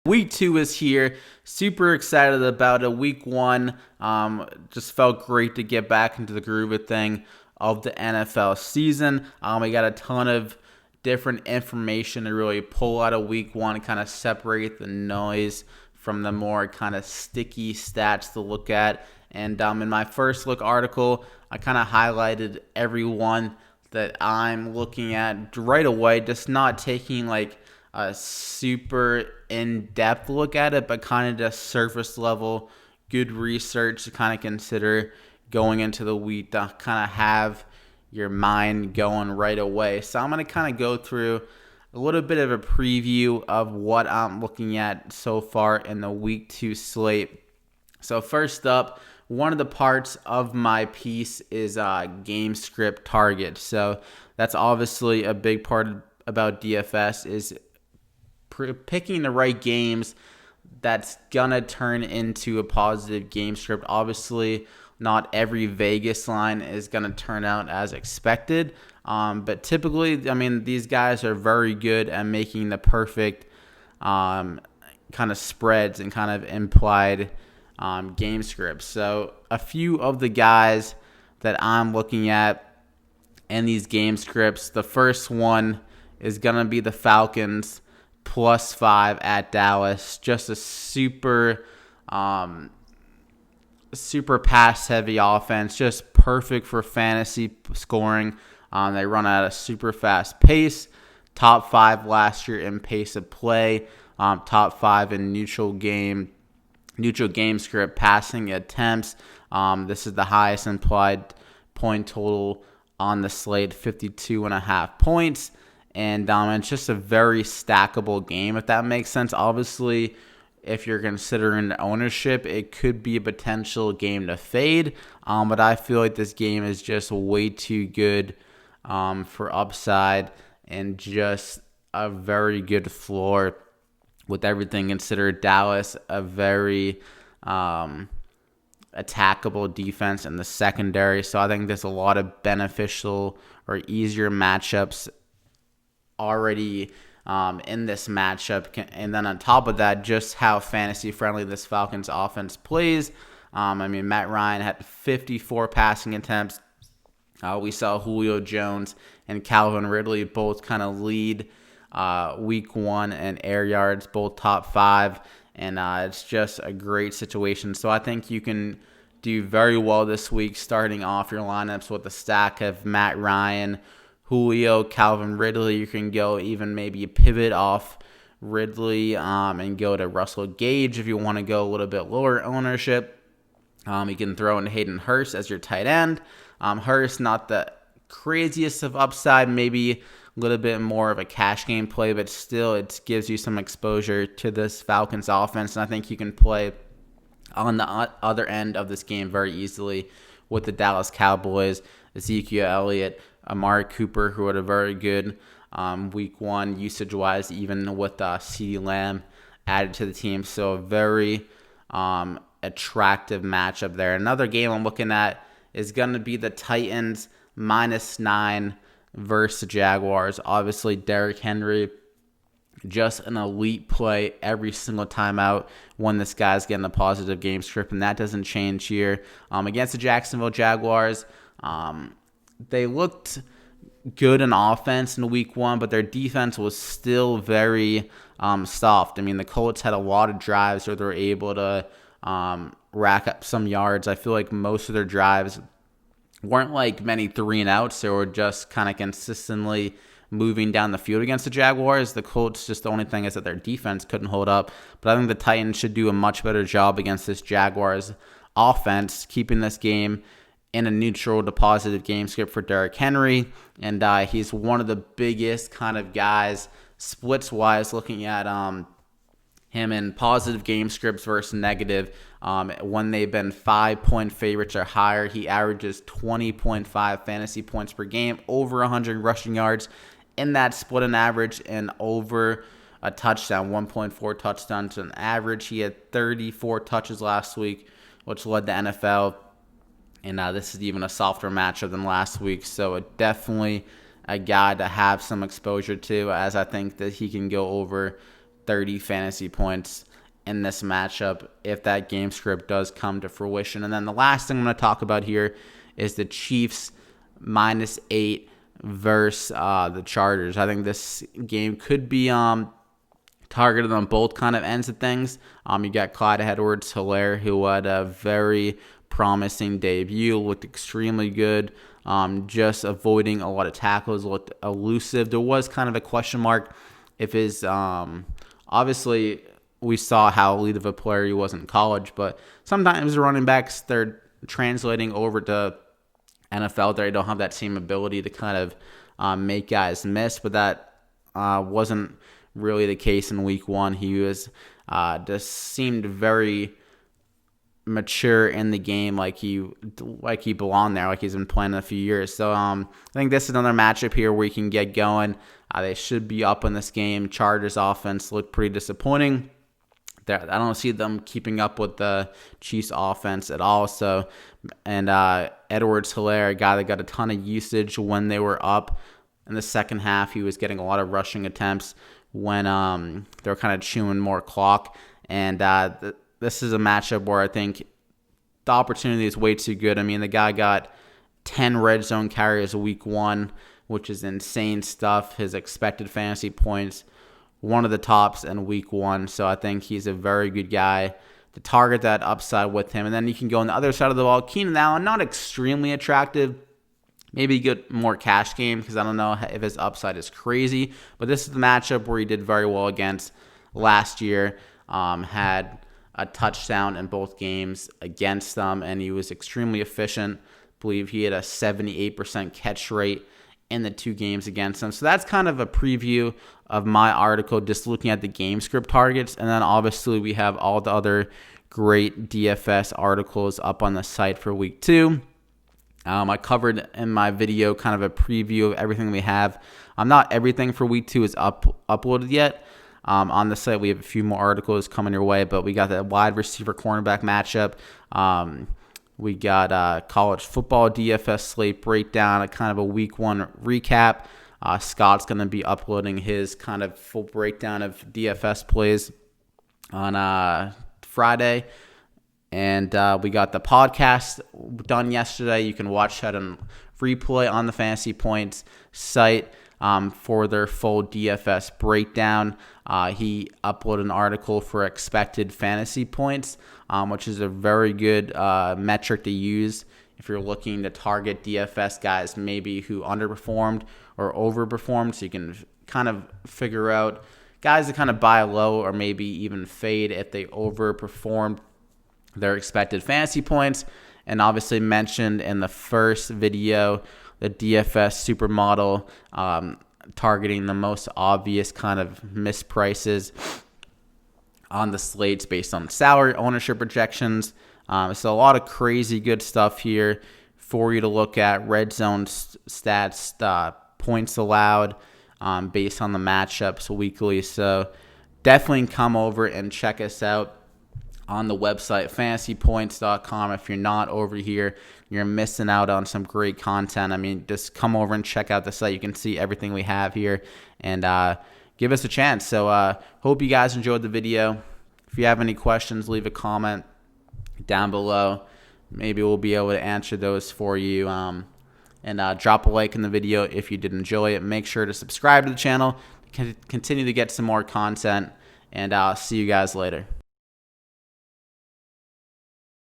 Week 2 is here. Super excited about it. Week 1 just felt great to get back into the groove of the NFL season. We got a ton of different information to really pull out of Week 1 and kind of separate the noise from the more kind of sticky stats to look at. And in my first look article, I kind of highlighted everyone that I'm looking at right away, just not taking like a super in-depth look at it, but kind of just surface level, good research to kind of consider going into the week to kind of have your mind going right away. So I'm going to kind of go through a little bit of a preview of what I'm looking at so far in the Week 2 slate. So first up, one of the parts of my piece is game script target. So that's obviously a big part about DFS is picking the right games that's gonna turn into a positive game script. Obviously, not every Vegas line is gonna turn out as expected, but typically, I mean, these guys are very good at making the perfect kind of spreads and kind of implied game scripts. So a few of the guys that I'm looking at in these game scripts, the first one is gonna be the Falcons +5 at Dallas. Just a super pass heavy offense, just perfect for fantasy scoring. They run at a super fast pace, top 5 last year in pace of play, top 5 in neutral game script passing attempts. This is the highest implied point total on the slate, 52.5 points. And it's just a very stackable game, if that makes sense. Obviously, if you're considering ownership, it could be a potential game to fade. But I feel like this game is just way too good for upside and just a very good floor with everything considered. Dallas, a very attackable defense in the secondary. So I think there's a lot of beneficial or easier matchups already in this matchup, and then on top of that, just how fantasy friendly this Falcons offense plays. Matt Ryan had 54 passing attempts. We saw Julio Jones and Calvin Ridley both kind of lead Week 1 in air yards, both top 5, and it's just a great situation. So I think you can do very well this week starting off your lineups with a stack of Matt Ryan, Julio, Calvin Ridley. You can go even maybe pivot off Ridley and go to Russell Gage if you want to go a little bit lower ownership. You can throw in Hayden Hurst as your tight end. Hurst, not the craziest of upside, maybe a little bit more of a cash game play, but still it gives you some exposure to this Falcons offense, and I think you can play on the other end of this game very easily with the Dallas Cowboys, Ezekiel Elliott, Amari Cooper, who had a very good Week 1 usage-wise, even with CeeDee Lamb added to the team. So a very attractive matchup there. Another game I'm looking at is going to be the Titans -9 versus the Jaguars. Obviously, Derrick Henry, just an elite play every single time out when this guy's getting a positive game script, and that doesn't change here. Against the Jacksonville Jaguars, they looked good in offense in Week 1, but their defense was still very soft. I mean, the Colts had a lot of drives where they were able to rack up some yards. I feel like most of their drives weren't like many 3-and-outs. They were just kind of consistently moving down the field against the Jaguars. The Colts, just the only thing is that their defense couldn't hold up. But I think the Titans should do a much better job against this Jaguars offense, keeping this game in a neutral to positive game script for Derrick Henry. And he's one of the biggest kind of guys, splits-wise, looking at him in positive game scripts versus negative. When they've been 5-point favorites or higher, he averages 20.5 fantasy points per game, over 100 rushing yards in that split an average, and over a touchdown, 1.4 touchdowns on average. He had 34 touches last week, which led the NFL. And this is even a softer matchup than last week. So definitely a guy to have some exposure to, as I think that he can go over 30 fantasy points in this matchup if that game script does come to fruition. And then the last thing I'm going to talk about here is the Chiefs -8 versus the Chargers. I think this game could be targeted on both kind of ends of things. You got Clyde Edwards-Helaire, who had a very promising debut, looked extremely good, just avoiding a lot of tackles, looked elusive. There was kind of a question mark if his, obviously we saw how elite of a player he was in college, but sometimes running backs, they're translating over to NFL. They don't have that same ability to kind of make guys miss, but that wasn't really the case in week one. He was just seemed very mature in the game, like he belonged there, like he's been playing in a few years. So I think this is another matchup here where you can get going. They should be up in this game. Chargers offense looked pretty disappointing. I don't see them keeping up with the Chiefs offense at all. So, and Edwards-Helaire, a guy that got a ton of usage when they were up in the second half. He was getting a lot of rushing attempts when they were kind of chewing more clock. And this is a matchup where I think the opportunity is way too good. I mean, the guy got 10 red zone carries week one, which is insane stuff. His expected fantasy points, one of the tops in week one. So I think he's a very good guy to target that upside with him. And then you can go on the other side of the ball. Keenan Allen, not extremely attractive. Maybe get more cash game because I don't know if his upside is crazy. But this is the matchup where he did very well against last year. Had a touchdown in both games against them, and he was extremely efficient. I believe he had a 78% catch rate in the 2 games against them. So that's kind of a preview of my article, just looking at the game script targets. And then obviously we have all the other great DFS articles up on the site for week 2. I covered in my video kind of a preview of everything we have. Not everything for week 2 is uploaded yet. On the site, we have a few more articles coming your way, but we got the wide receiver cornerback matchup. We got college football DFS slate breakdown, a kind of a week 1 recap. Scott's going to be uploading his kind of full breakdown of DFS plays on Friday. And we got the podcast done yesterday. You can watch that on replay on the Fantasy Points site for their full DFS breakdown. He uploaded an article for expected fantasy points, which is a very good metric to use if you're looking to target DFS guys maybe who underperformed or overperformed. So you can kind of figure out guys that kind of buy low or maybe even fade if they overperformed their expected fantasy points. And obviously mentioned in the first video, the DFS supermodel, targeting the most obvious kind of misprices on the slates based on salary ownership projections. So a lot of crazy good stuff here for you to look at. Red zone stats, points allowed based on the matchups weekly. So definitely come over and check us out on the website, fantasypoints.com. If you're not over here, you're missing out on some great content. I mean, just come over and check out the site. You can see everything we have here and give us a chance. So hope you guys enjoyed the video. If you have any questions, leave a comment down below. Maybe we'll be able to answer those for you. And drop a like in the video if you did enjoy it. Make sure to subscribe to the channel. Continue to get some more content. And I'll see you guys later.